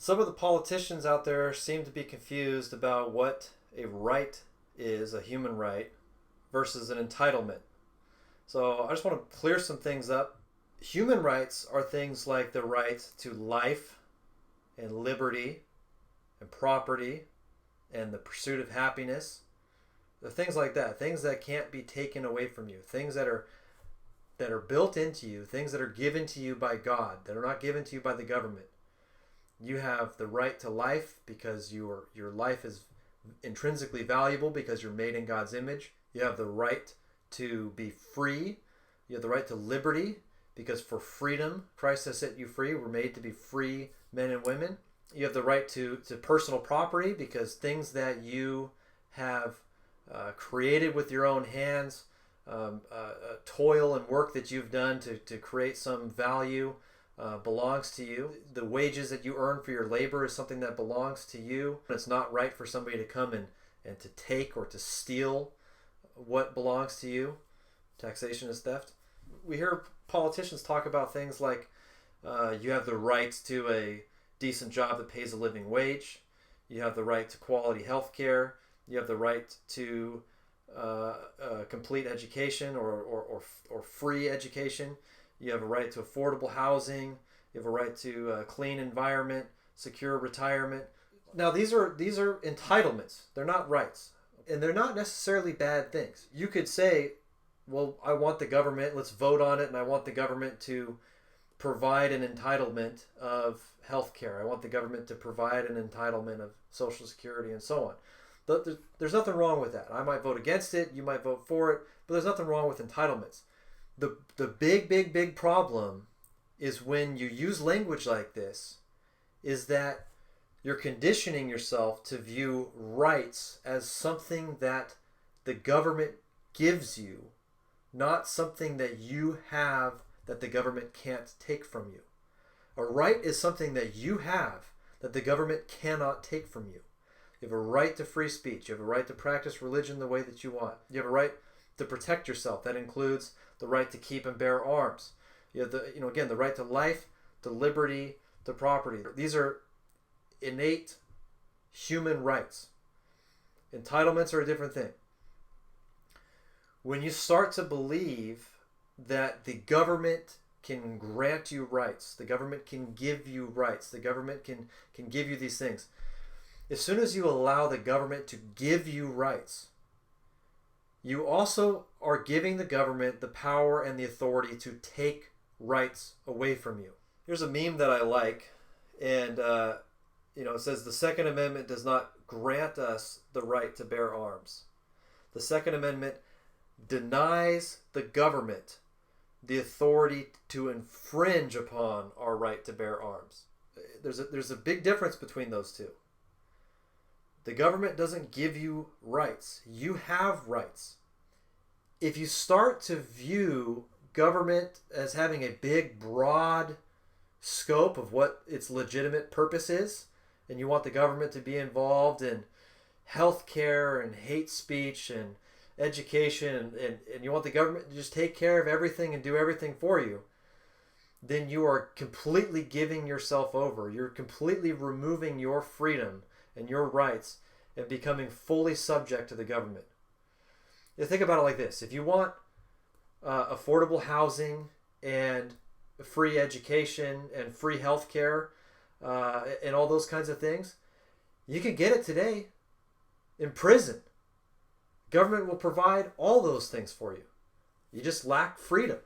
Some of the politicians out there seem to be confused about what a right is, a human right, versus an entitlement. So I just want to clear some things up. Human rights are things like the right to life and liberty and property and the pursuit of happiness. The things like that, things that can't be taken away from you, things that are built into you, things that are given to you by God, that are not given to you by the government. You have the right to life because your life is intrinsically valuable because you're made in God's image. You have the right to be free. You have the right to liberty because for freedom, Christ has set you free. We're made to be free men and women. You have the right to personal property because things that you have created with your own hands, toil and work that you've done to create some value belongs to you. The wages that you earn for your labor is something that belongs to you. It's not right for somebody to come and to take or to steal what belongs to you. Taxation is theft. We hear politicians talk about things like you have the right to a decent job that pays a living wage. You have the right to quality health care. You have the right to complete education or free education. You have a right to affordable housing. You have a right to a clean environment, secure retirement. Now these are entitlements. They're not rights, and they're not necessarily bad things. You could say, well, I want the government, let's vote on it, and I want the government to provide an entitlement of health care. I want the government to provide an entitlement of Social Security and so on. There's nothing wrong with that. I might vote against it, you might vote for it, but there's nothing wrong with entitlements. The big problem is when you use language like this, is that you're conditioning yourself to view rights as something that the government gives you, not something that you have that the government can't take from you. A right is something that you have that the government cannot take from you. You have a right to free speech. You have a right to practice religion the way that you want. You have a right to protect yourself. That includes the right to keep and bear arms. You have the right to life, to liberty, to property. These are innate human rights. Entitlements are a different thing. When you start to believe that the government can grant you rights, the government can give you rights, the government can give you these things, as soon as you allow the government to give you rights, you also are giving the government the power and the authority to take rights away from you. Here's a meme that I like, and it says the Second Amendment does not grant us the right to bear arms. The Second Amendment denies the government the authority to infringe upon our right to bear arms. There's a big difference between those two. The government doesn't give you rights. You have rights. If you start to view government as having a big, broad scope of what its legitimate purpose is, and you want the government to be involved in health care and hate speech and education, and you want the government to just take care of everything and do everything for you, then you are completely giving yourself over. You're completely removing your freedom and your rights and becoming fully subject to the government. You think about it like this. If you want affordable housing and free education and free health care and all those kinds of things, you can get it today in prison. Government will provide all those things for you. You just lack freedom.